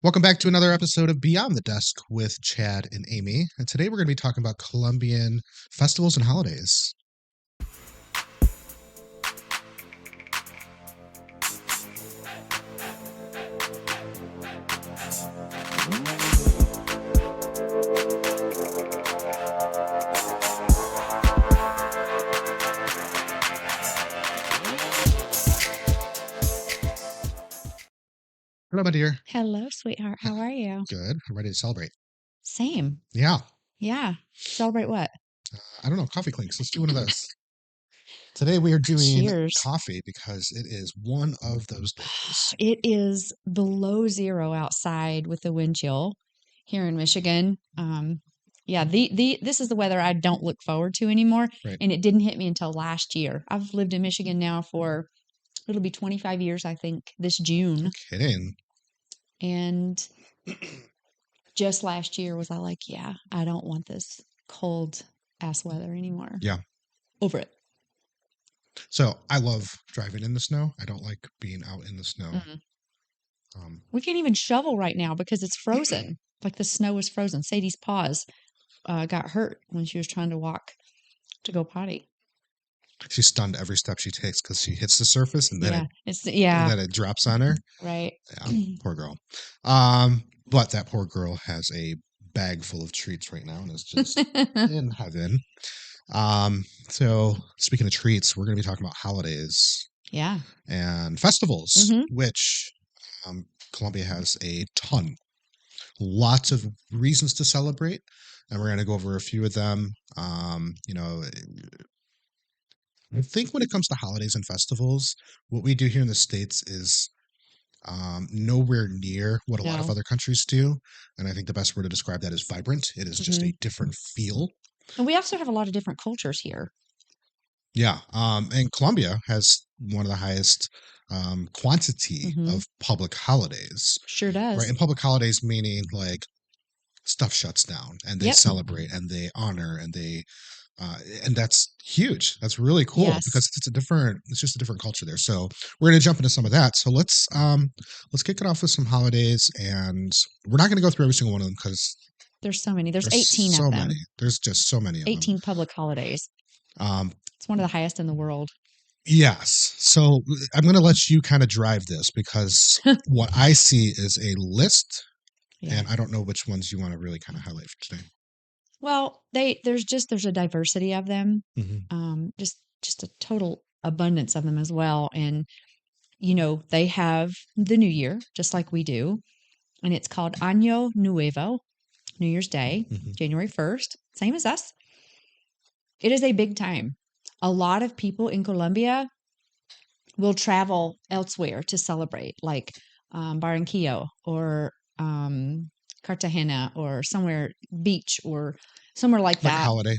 Welcome back to another episode of Beyond the Desk with Chad and Amy. And today we're going to be talking about Colombian festivals and holidays. Hello, my dear. Hello, sweetheart. How are you? Good. I'm ready to celebrate. Same. Yeah. Yeah. Celebrate what? I don't know. Coffee clinks. Let's do one of those. Today we are doing Cheers. coffee because it is one of those days. It is below zero outside with the wind chill here in Michigan. Yeah, this is the weather I don't look forward to anymore. Right. And it didn't hit me until last year. I've lived in Michigan now for it'll be 25 years, I think, this June. No kidding. And just last year was I like, yeah, I don't want this cold ass weather anymore. Yeah. Over it. So I love driving in the snow. I don't like being out in the snow. Mm-hmm. We can't even shovel right now because it's frozen. Like the snow is frozen. Sadie's paws got hurt when she was trying to walk to go potty. She's stunned every step she takes because she hits the surface and then and then it drops on her. Right. Yeah, poor girl. But that poor girl has a bag full of treats right now and is just in heaven. So speaking of treats, we're going to be talking about holidays. Yeah. And festivals, Mm-hmm. which Colombia has a ton. Lots of reasons to celebrate, and we're going to go over a few of them. I think when it comes to holidays and festivals, what we do here in the States is nowhere near what a lot of No. other countries do. And I think the best word to describe that is vibrant. It is just a different feel. And we also have a lot of different cultures here. Yeah. And Colombia has one of the highest quantity of public holidays. Sure does. Right. And public holidays meaning like stuff shuts down and they celebrate and they honor and they and that's huge. That's really cool because it's just a different culture there. So we're going to jump into some of that. So let's kick it off with some holidays, and we're not going to go through every single one of them because there's so many. There's 18 of them. There's just so many of 18 them. public holidays. It's one of the highest in the world. Yes. So I'm going to let you kind of drive this because what I see is a list, and I don't know which ones you want to really kind of highlight for today. Well, there's a diversity of them, just a total abundance of them as well. And, they have the New Year, just like we do. And it's called Año Nuevo, New Year's Day, January 1st, same as us. It is a big time. A lot of people in Colombia will travel elsewhere to celebrate, like Barranquilla or Cartagena or somewhere beach or somewhere like that.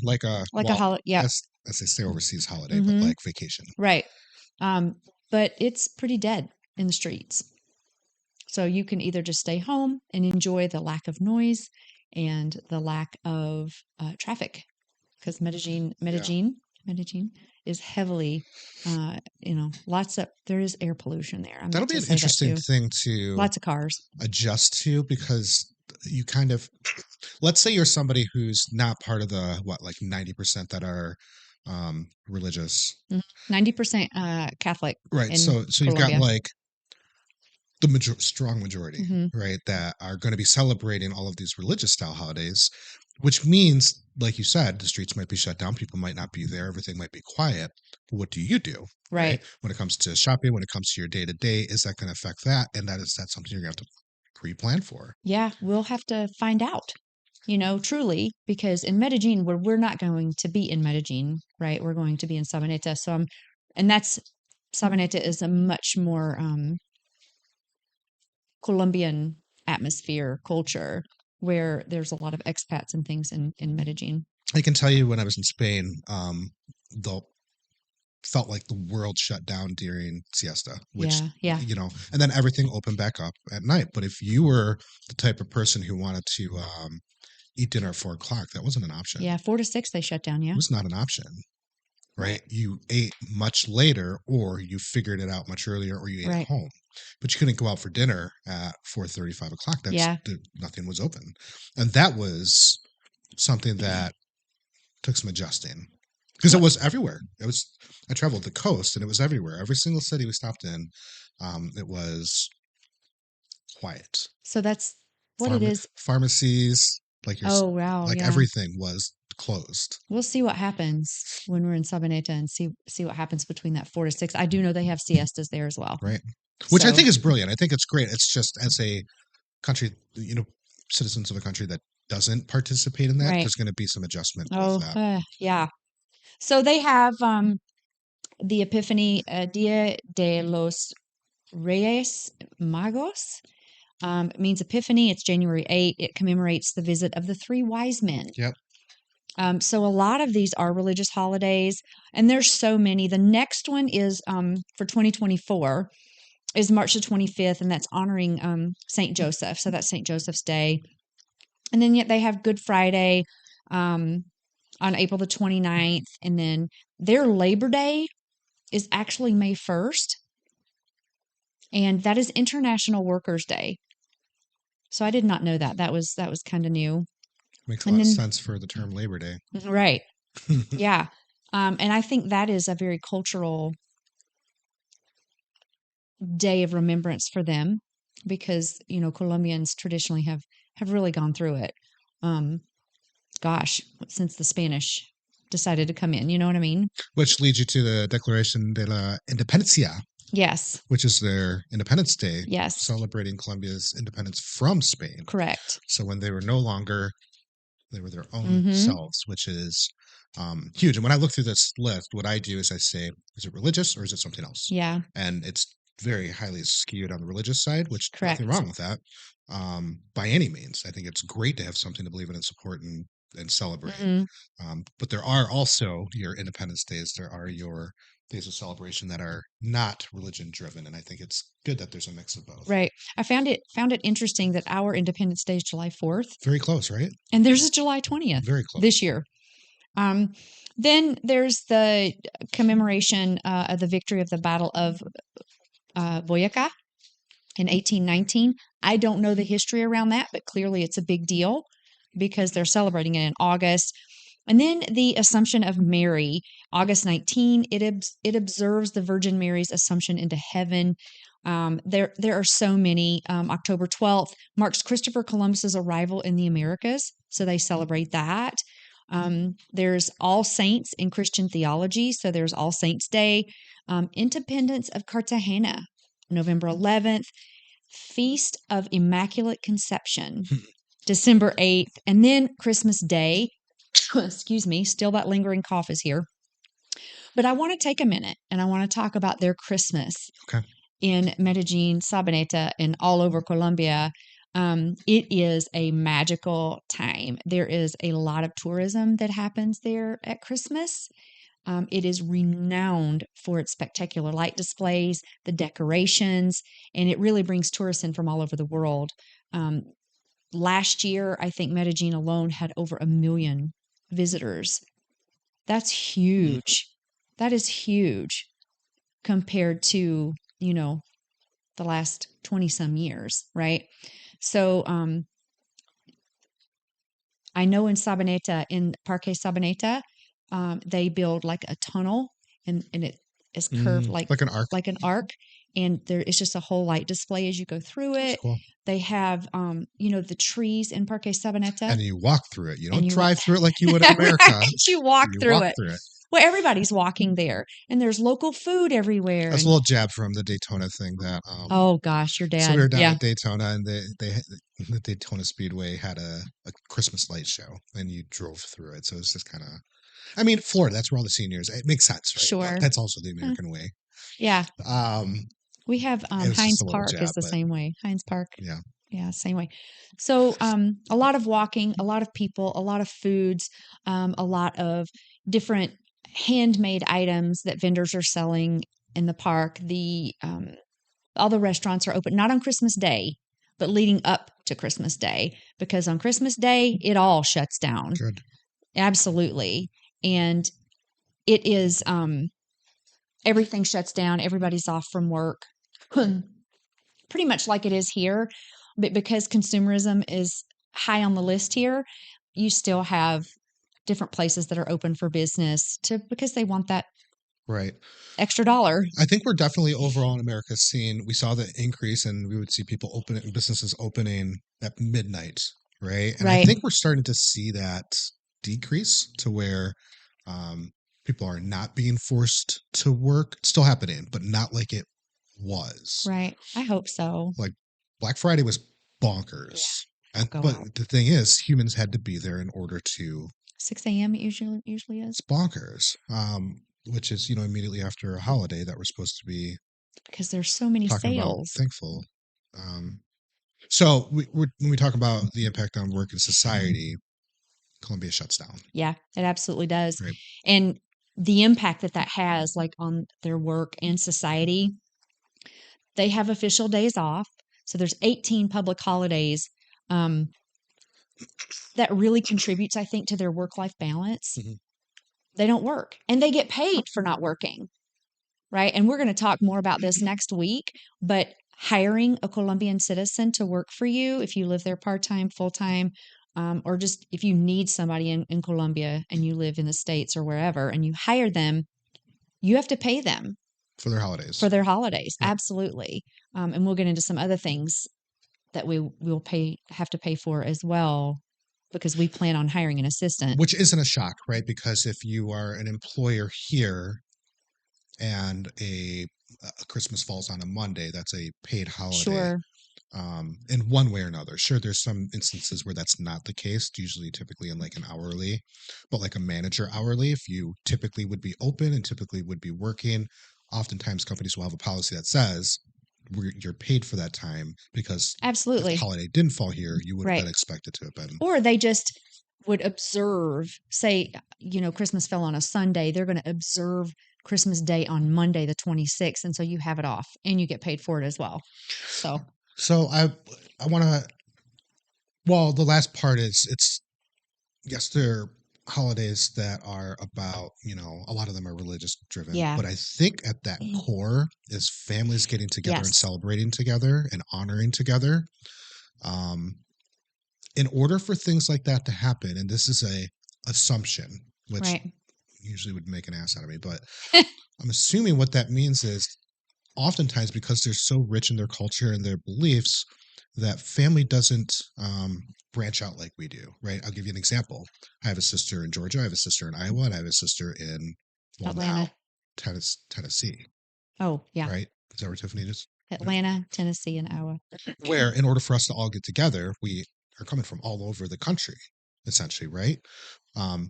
Like a holiday, a holiday. Yeah. As they say overseas holiday, but like vacation. Right. But it's pretty dead in the streets. So you can either just stay home and enjoy the lack of noise and the lack of traffic because Medellin is heavily, there is air pollution there. That'll be an interesting thing to lots of cars adjust to because you kind of, let's say you're somebody who's not part of the 90% that are religious, 90% Catholic, right? So you've got like the strong majority, right, that are going to be celebrating all of these religious style holidays, which means, like you said, the streets might be shut down, people might not be there, everything might be quiet. But what do you do? Right. When it comes to shopping, when it comes to your day to day, is that going to affect that? And that's something you're going to have to pre-plan for. Yeah, we'll have to find out, truly, because in Medellin, we're not going to be in Medellin, right? We're going to be in Sabaneta. So, Sabaneta is a much more Colombian atmosphere, culture, where there's a lot of expats and things in Medellin. I can tell you when I was in Spain, felt like the world shut down during siesta, which, and then everything opened back up at night. But if you were the type of person who wanted to eat dinner at 4:00, that wasn't an option. Yeah, 4 to 6, they shut down. Yeah. It was not an option. Right. You ate much later, or you figured it out much earlier, or you ate at home. but you couldn't go out for dinner at 4:30, 5 o'clock. Yeah. Nothing was open. And that was something that took some adjusting because it was everywhere. I traveled the coast and it was everywhere. Every single city we stopped in, it was quiet. So that's what it is. Pharmacies, Oh, wow. like Yeah. everything was closed. We'll see what happens when we're in Sabaneta and see what happens between that 4 to 6. I do know they have siestas there as well. Right. Which I think is brilliant. I think it's great. It's just as a country, citizens of a country that doesn't participate in that, Right. there's going to be some adjustment Oh, with that. yeah. So they have the Epiphany, Dia de los Reyes Magos. It means Epiphany. It's January 8th. It commemorates the visit of the 3 wise men. Yep. So a lot of these are religious holidays, and there's so many. The next one is for 2024 is March the 25th, and that's honoring Saint Joseph. So that's Saint Joseph's Day. And then yet they have Good Friday on April the 29th, and then their Labor Day is actually May 1st, and that is International Workers' Day. So I did not know that. That was kind of new. Makes a lot of sense for the term Labor Day. Right. Yeah. And I think that is a very cultural day of remembrance for them because, Colombians traditionally have really gone through it. Since the Spanish decided to come in, you know what I mean? Which leads you to the Declaration de la Independencia. Yes. Which is their Independence Day. Yes. Celebrating Colombia's independence from Spain. Correct. So when they were they were their own selves, which is huge. And when I look through this list, what I do is I say, is it religious or is it something else? Yeah. And it's very highly skewed on the religious side, which Correct. nothing wrong with that by any means. I think it's great to have something to believe in and support and celebrate. But there are also your Independence Days. There are your days of celebration that are not religion driven, and I think it's good that there's a mix of both. Right. I found it interesting that our Independence Day is July 4th. Very close, right? And theirs is July 20th. Very close. This year. Then there's the commemoration of the victory of the Battle of Boyaca in 1819. I don't know the history around that, but clearly it's a big deal because they're celebrating it in August. And then the Assumption of Mary, August 19, it observes the Virgin Mary's Assumption into heaven. There are so many. October 12th marks Christopher Columbus's arrival in the Americas, so they celebrate that. There's All Saints in Christian theology, so there's All Saints Day. Independence of Cartagena, November 11th. Feast of Immaculate Conception, December 8th. And then Christmas Day. Excuse me, still that lingering cough is here. But I want to take a minute and I want to talk about their Christmas in Medellin, Sabaneta, and all over Colombia. It is a magical time. There is a lot of tourism that happens there at Christmas. It is renowned for its spectacular light displays, the decorations, and it really brings tourists in from all over the world. Last year, I think Medellin alone had over 1 million visitors. That's huge. That is huge compared to, the last 20 some years, right? So I know in Sabaneta, in Parque Sabaneta, they build like a tunnel and it is curved like an arc. And there is just a whole light display as you go through it. Cool. They have, the trees in Parque Sabaneta. And you walk through it. You don't drive through it like you would in America. Right. You walk through it. Well, everybody's walking there. And there's local food everywhere. That's a little jab from the Daytona thing that... oh, gosh, your dad. So we were down at Daytona, and the Daytona Speedway had a Christmas light show, and you drove through it. So it's just kind of... I mean, Florida, that's where all the seniors... It makes sense, right? Sure. But that's also the American way. Yeah. We have Heinz Park is the same way. Heinz Park. Yeah. Yeah, same way. So a lot of walking, a lot of people, a lot of foods, a lot of different handmade items that vendors are selling in the park. All the restaurants are open, not on Christmas Day, but leading up to Christmas Day, because on Christmas Day, it all shuts down. Good. Absolutely. And it is, everything shuts down. Everybody's off from work. pretty much like it is here, but because consumerism is high on the list here, you still have different places that are open for business because they want that Right. extra dollar. I think we're definitely overall in America seeing, we saw the increase and we would see people opening, businesses opening at midnight, right? And I Right. think we're starting to see that decrease to where people are not being forced to work. It's still happening, but not like it was. Right. I hope so. Like Black Friday was Yeah. bonkers. And Go out. but the thing is, humans had to be there in order to 6 a.m. it usually is. it's bonkers. Which is, immediately after a holiday that we're supposed to be Because there's so many talking about sales. thankful. So when we talk about the impact on work and society, Colombia shuts down. Yeah, it absolutely does. Right. And the impact that has like on their work and society, they have official days off. So there's 18 public holidays um, that really contributes, I think, to their work-life balance. Mm-hmm. They don't work and they get paid for not working. Right. And we're going to talk more about this next week, but hiring a Colombian citizen to work for you, if you live there part time, full time, or just if you need somebody in Colombia and you live in the States or wherever and you hire them, you have to pay them For their holidays. for their holidays. Yep. Absolutely. And we'll get into some other things that we will have to pay for as well because we plan on hiring an assistant. Which isn't a shock, right? Because if you are an employer here and a Christmas falls on a Monday, that's a paid holiday. Sure. In one way or another. Sure, there's some instances where that's not the case, usually typically in like an hourly, but like a manager hourly, if you typically would be open and typically would be working, oftentimes companies will have a policy that says you're paid for that time because Absolutely. if the holiday didn't fall here, you would have Right. been expected to have been. Or they just would observe, say, Christmas fell on a Sunday. They're going to observe Christmas Day on Monday, the 26th. And so you have it off and you get paid for it as well. So I want to, well, the last part is yes, there are holidays that are about, a lot of them are religious driven. Yeah. But I think at that core is families getting together and celebrating together and honoring together. In order for things like that to happen, and this is a assumption, which usually would make an ass out of me, but I'm assuming what that means is oftentimes because they're so rich in their culture and their beliefs that family doesn't branch out like we do, right? I'll give you an example. I have a sister in Georgia, I have a sister in Iowa, and I have a sister in Atlanta, Tennessee. Oh, yeah. Right? Is that where Tiffany is? Atlanta, Tennessee, and Iowa. Where in order for us to all get together, we are coming from all over the country, essentially, right?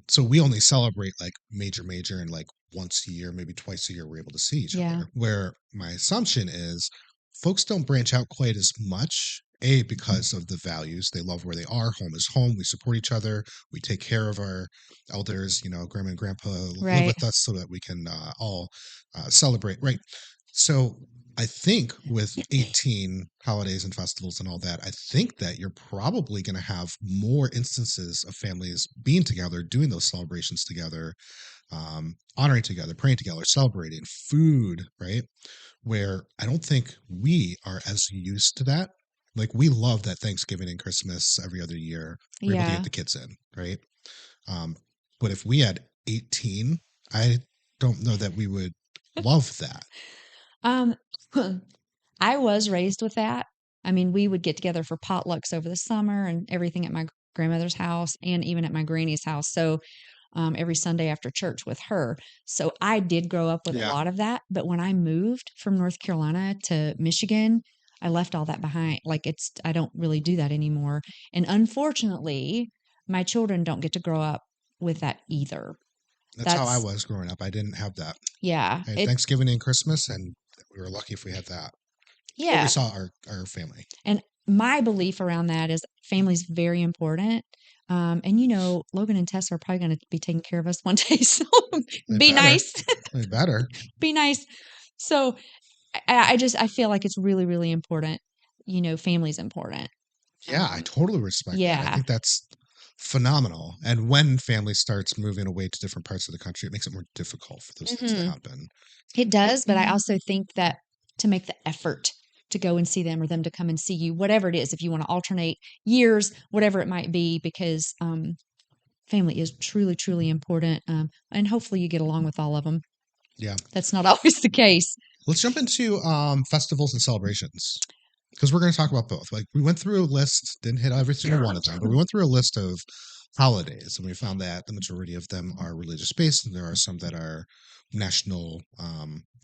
So we only celebrate like major and like once a year, maybe twice a year, we're able to see each other. Where my assumption is folks don't branch out quite as much. Because of the values. They love where they are. Home is home. We support each other. We take care of our elders, grandma and grandpa live with us so that we can all celebrate. Right. So I think with 18 holidays and festivals and all that, I think that you're probably going to have more instances of families being together, doing those celebrations together, honoring together, praying together, celebrating food, right? Where I don't think we are as used to that. Like we love that Thanksgiving and Christmas every other year, we're able to get the kids in, right? But if we had 18, I don't know that we would love that. I was raised with that. I mean, we would get together for potlucks over the summer and everything at my grandmother's house and even at my granny's house. So every Sunday after church with her. So I did grow up with a lot of that. But when I moved from North Carolina to Michigan, I left all that behind. Like I don't really do that anymore. And unfortunately, my children don't get to grow up with that either. That's how I was growing up. I didn't have that. Yeah. I had Thanksgiving and Christmas, and we were lucky if we had that. Yeah. Or we saw our family. And my belief around that is family's very important. And Logan and Tessa are probably going to be taking care of us one day. So be nice. They better. Be nice. So I feel like it's really, really important. Family's important. Yeah, I totally respect that. I think that's phenomenal. And when family starts moving away to different parts of the country, it makes it more difficult for those things to happen. It does, but I also think that to make the effort to go and see them or them to come and see you, whatever it is, if you want to alternate years, whatever it might be, because family is truly, truly important. And hopefully you get along with all of them. Yeah. That's not always the case. Let's jump into festivals and celebrations, because we're going to talk about both. Like, we went through a list, didn't hit every single one of them, but we went through a list of holidays, and we found that the majority of them are religious based, and there are some that are national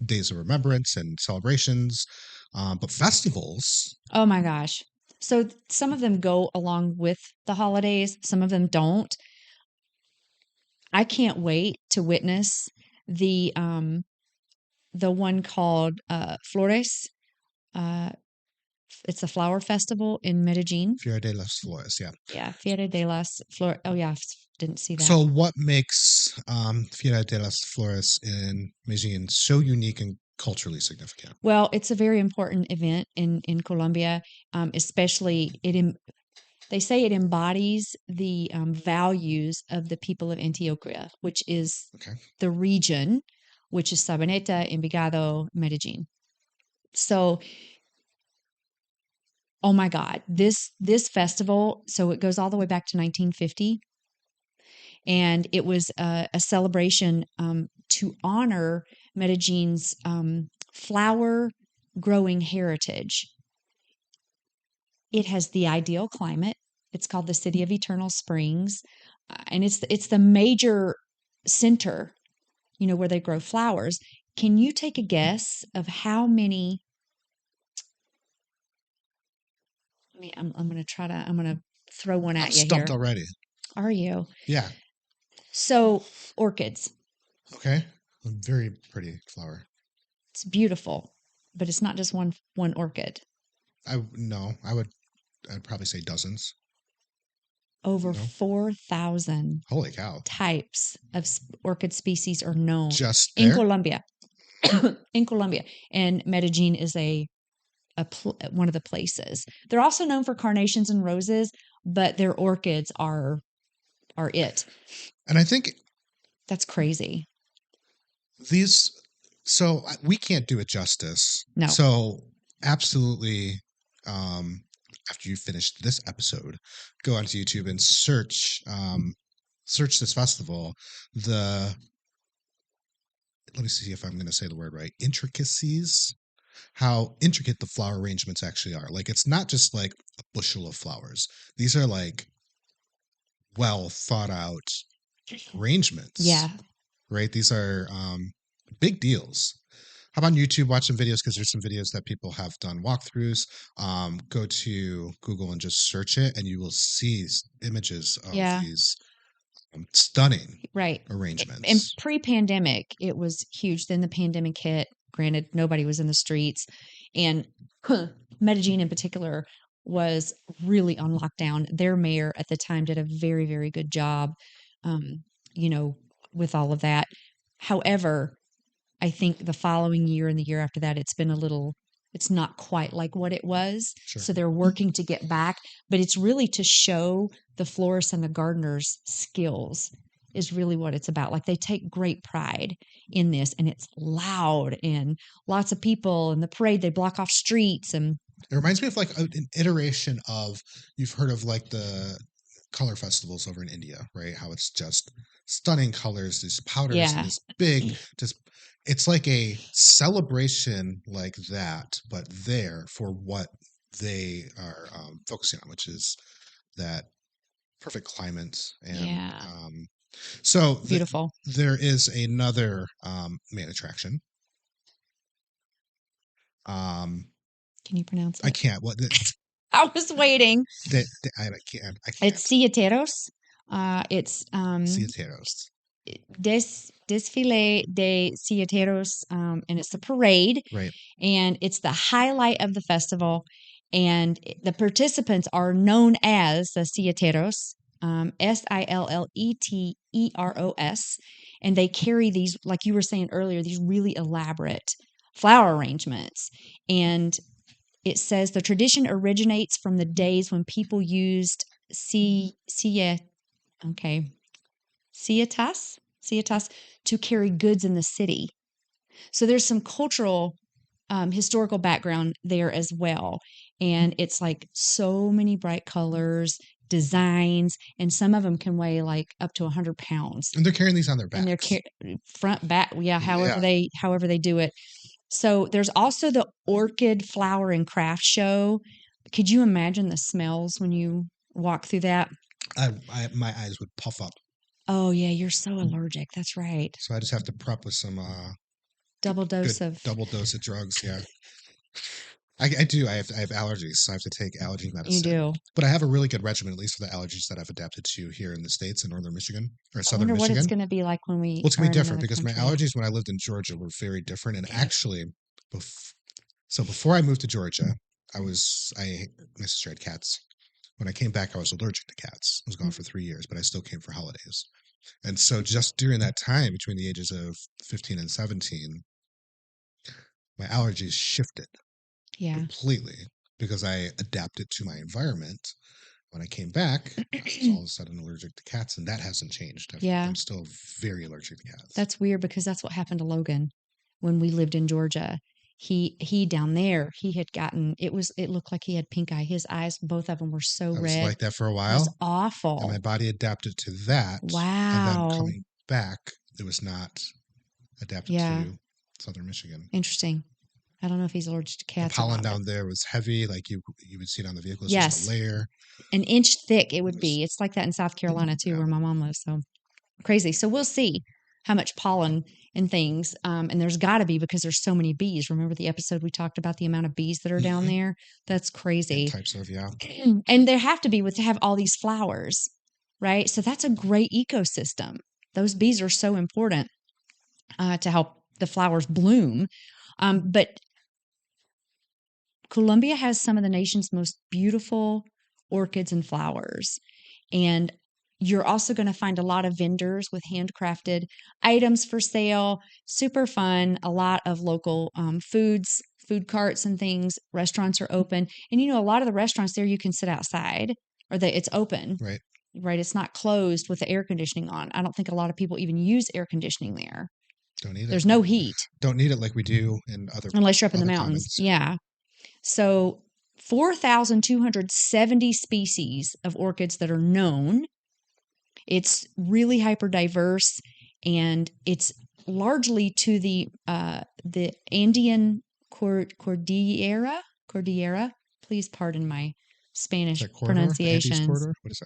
days of remembrance and celebrations. But festivals, Oh my gosh. So some of them go along with the holidays, some of them don't. I can't wait to witness the one called Flores. Uh, it's a flower festival in Medellin. Fiesta de las Flores, yeah. Yeah, Fiesta de las Flores. Oh yeah, didn't see that. So what makes Fiesta de las Flores in Medellin so unique and culturally significant? Well, it's a very important event in Colombia, especially they say it embodies the values of the people of Antioquia, which is the region, which is Sabaneta, Envigado, Medellin. So, oh my God, this festival, so it goes all the way back to 1950. And it was a celebration to honor Medellin's flower growing heritage. It has the ideal climate. It's called the City of Eternal Springs, and it's the major center, where they grow flowers. Can you take a guess of how many? I mean, I'm going to throw one at you here. Stumped already. Are you? Yeah. So orchids. Okay. A very pretty flower. It's beautiful, but it's not just one orchid. I'd probably say dozens. Over 4,000 holy cow types of orchid species are known just there? In Colombia. In Colombia, and Medellin is one of the places. They're also known for carnations and roses, but their orchids are it. And I think that's crazy. So we can't do it justice. No. So absolutely, after you finish this episode, go onto YouTube and search this festival. Let me see if I'm going to say the word right. Intricacies. How intricate the flower arrangements actually are. Like, it's not just like a bushel of flowers. These are like well thought out arrangements. Yeah. Right. These are big deals. How about YouTube? Watch some videos, because there's some videos that people have done walkthroughs. Go to Google and just search it, and you will see images of these stunning arrangements. And pre-pandemic, it was huge. Then the pandemic hit. Granted, nobody was in the streets, and Medellin in particular was really on lockdown. Their mayor at the time did a very, very good job, with all of that. However, I think the following year and the year after that, it's not quite like what it was. Sure. So they're working to get back, but it's really to show the florists and the gardeners' skills is really what it's about. Like, they take great pride in this, and it's loud and lots of people, and the parade, they block off streets. And it reminds me of like an iteration of, you've heard of like the color festivals over in India, right? How it's just stunning colors, these powders, and this big, it's like a celebration like that, but there for what they are focusing on, which is that perfect climate. And so beautiful. There is another main attraction. Can you pronounce it? I can't. What? I was waiting. I can't. It's Ciateros. It's Ciateros. Desfile de Ciateros, and it's the parade, right? And it's the highlight of the festival, and the participants are known as the Ciateros, Silleteros, and they carry these, like you were saying earlier, these really elaborate flower arrangements. And it says the tradition originates from the days when people used cietas to carry goods in the city. So there's some cultural historical background there as well. And it's like so many bright colors, designs, and some of them can weigh like up to 100 pounds. And they're carrying these on their And they're backs. front, back, however they do it. So there's also the orchid flower and craft show. Could you imagine the smells when you walk through that? My eyes would puff up. Oh yeah, you're so allergic. That's right. So I just have to prep with some double dose of drugs. Yeah, I do. I have allergies, so I have to take allergy medicine. You do. But I have a really good regimen, at least for the allergies that I've adapted to here in the States, in northern Michigan or southern Michigan. I wonder what it's Michigan. going to be like when we. Well, it's going to be different because country. my allergies when I lived in Georgia were very different. And actually, so before I moved to Georgia, my sister had cats. When I came back, I was allergic to cats. I was gone for 3 years, but I still came for holidays. And so just during that time, between the ages of 15 and 17, my allergies shifted completely because I adapted to my environment. When I came back, I was all of a sudden allergic to cats, and that hasn't changed. I'm still very allergic to cats. That's weird because that's what happened to Logan when we lived in Georgia. He down there, he had gotten, it looked like he had pink eye. His eyes, both of them were so red. It was like that for a while. It was awful. And my body adapted to that. Wow. And then coming back, it was not adapted to southern Michigan. Interesting. I don't know if he's allergic to cats. The pollen down there was heavy, like you would see it on the vehicles. Yes. Just a layer. An inch thick it would be. It's like that in South Carolina too, where my mom lives. So crazy. So we'll see how much pollen and things. And there's got to be because there's so many bees. Remember the episode we talked about the amount of bees that are down there? That's crazy. And types of, And there have to be to have all these flowers, right? So that's a great ecosystem. Those bees are so important to help the flowers bloom. But Colombia has some of the nation's most beautiful orchids and flowers. And you're also going to find a lot of vendors with handcrafted items for sale. Super fun. A lot of local food carts and things. Restaurants are open. And, a lot of the restaurants there, you can sit outside or it's open. Right. Right. It's not closed with the air conditioning on. I don't think a lot of people even use air conditioning there. Don't need it. There's no heat. Don't need it like we do in other Unless you're up in the mountains. Yeah. So 4,270 species of orchids that are known. It's really hyper diverse, and it's largely to the Andean Cordillera. Please pardon my Spanish pronunciation. Andes corridor? What is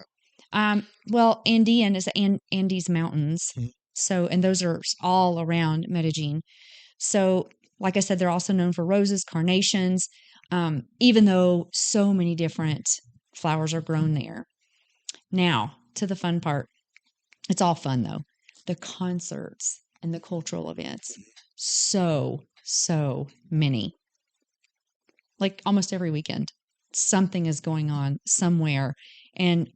that? Well, Andean is Andes Mountains. Mm-hmm. So, and those are all around Medellin. So, like I said, they're also known for roses, carnations, even though so many different flowers are grown there. Now, to the fun part. It's all fun, though. The concerts and the cultural events. So many. Like almost every weekend, something is going on somewhere. And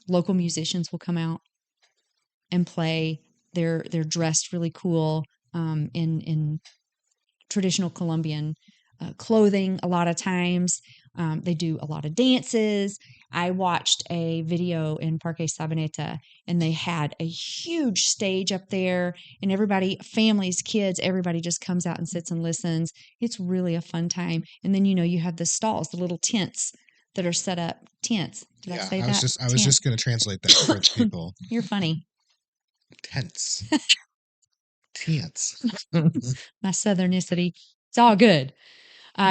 local musicians will come out and play. They're dressed really cool in traditional Colombian clothing a lot of times. They do a lot of dances. I watched a video in Parque Sabaneta, and they had a huge stage up there, and everybody, families, kids, everybody just comes out and sits and listens. It's really a fun time. And then, you have the stalls, the little tents that are set up. Tents. Did I say that? I was just going to translate that for the people. You're funny. Tents. Tents. My southernicity. It's all good.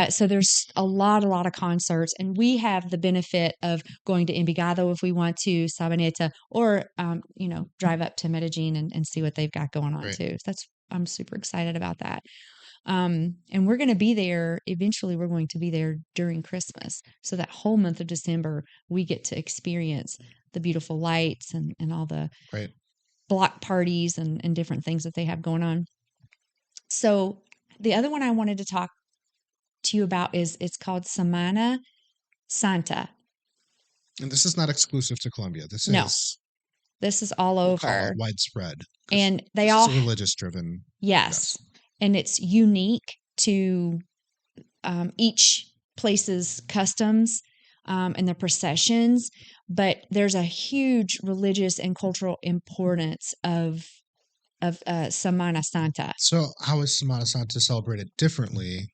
So there's a lot of concerts, and we have the benefit of going to Envigado if we want to, Sabaneta, or, drive up to Medellin and see what they've got going on too. So I'm super excited about that. And we're going to be there. Eventually we're going to be there during Christmas. So that whole month of December, we get to experience the beautiful lights and all the block parties and different things that they have going on. So the other one I wanted to talk to you about it's called Semana Santa. And this is not exclusive to Colombia. This is all over. Widespread. And they all religious driven. Yes. And it's unique to each place's customs and the processions, but there's a huge religious and cultural importance of of Semana Santa. So how is Semana Santa celebrated differently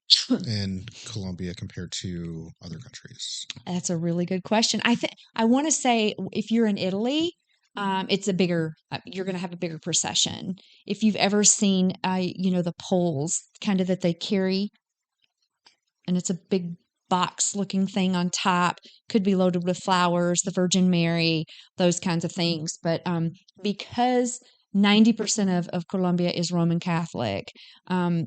in Colombia compared to other countries? That's a really good question. I want to say if you're in Italy, it's a bigger. You're going to have a bigger procession. If you've ever seen, the poles kind of that they carry, and it's a big box-looking thing on top, could be loaded with flowers, the Virgin Mary, those kinds of things. But because 90% of Colombia is Roman Catholic, um,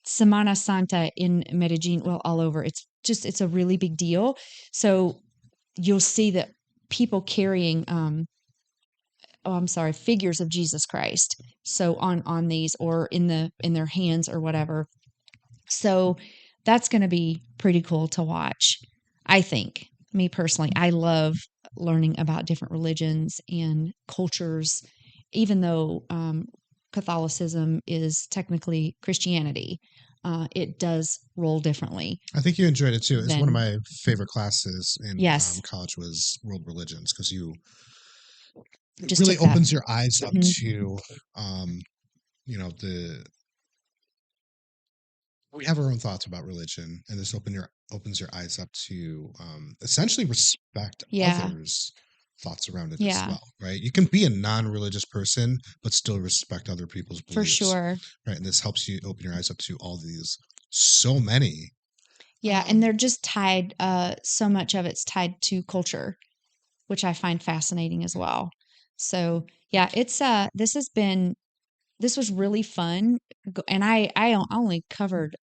Semana Santa in Medellin, well, all over, it's a really big deal. So you'll see that people carrying, figures of Jesus Christ. So on these or in their hands or whatever. So that's going to be pretty cool to watch. I think, me personally, I love learning about different religions and cultures, even though Catholicism is technically Christianity. It does roll differently. I think you enjoyed it too. It's one of Than my favorite classes in yes, college was world religions because it just really took that. opens your eyes up Mhm. to the we have our own thoughts about religion, and this opens your eyes up to essentially respect Yeah, others' thoughts around it as yeah, well, right? You can be a non-religious person, but still respect other people's for beliefs, sure. right? And this helps you open your eyes up to all these so many. Yeah, and they're just tied. So much of it's tied to culture, which I find fascinating as well. So yeah, it's this was really fun, and I only covered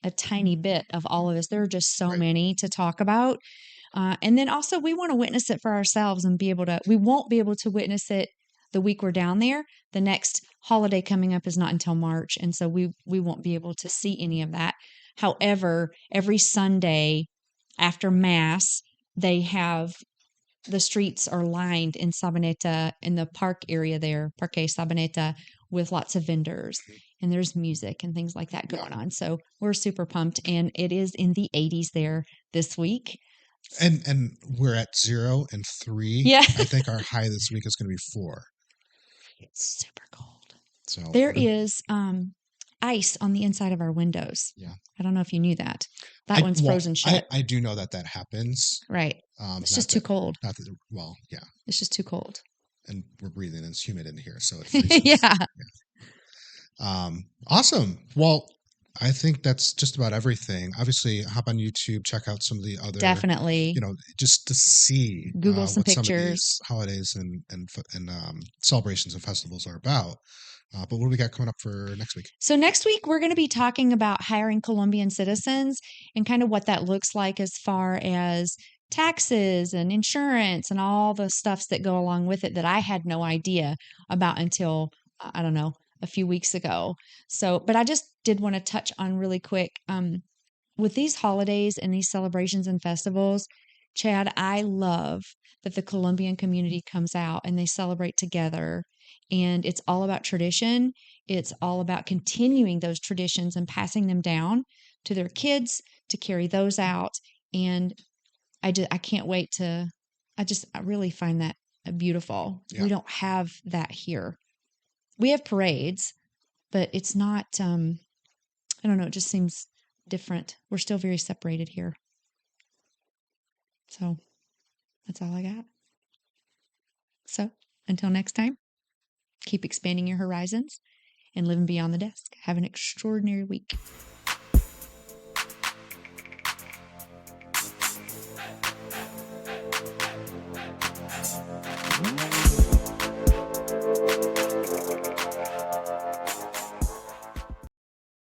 a tiny bit of all of this. There are just so Right. many to talk about. And then also, we want to witness it for ourselves and be able to, we won't be able to witness it the week we're down there. The next holiday coming up is not until March. And so we won't be able to see any of that. However, every Sunday after Mass, they have the streets are lined in Sabaneta in the park area there, Parque Sabaneta, with lots of vendors and there's music and things like that going on. So we're super pumped, and it is in the 80s there this week. And we're at 0 and 3. Yeah, I think our high this week is going to be 4. it's super cold. So There is ice on the inside of our windows. yeah, I don't know if you knew that. That one's well, frozen shut. I do know that happens. Right. It's Not just too that cold. not that well, yeah, It's just too cold. and we're breathing, and it's humid in here, so it freezes. Yeah, Awesome. Well, I think that's just about everything. Obviously, hop on YouTube, check out some of the other, definitely. just to see Google some what some of these pictures. holidays and celebrations and festivals are about. But what do we got coming up for next week? So, next week, we're going to be talking about hiring Colombian citizens and kind of what that looks like as far as taxes and insurance and all the stuffs that go along with it that I had no idea about until, I don't know, a few weeks ago. So, but I just did want to touch on really quick with these holidays and these celebrations and festivals. Chad, I love that the Colombian community comes out and they celebrate together. And it's all about tradition. It's all about continuing those traditions and passing them down to their kids to carry those out. And I can't wait to, I really find that beautiful. Yeah. We don't have that here. We have parades, but it's not, I don't know, it just seems different. We're still very separated here. So that's all I got. So until next time, keep expanding your horizons and living beyond the desk. Have an extraordinary week.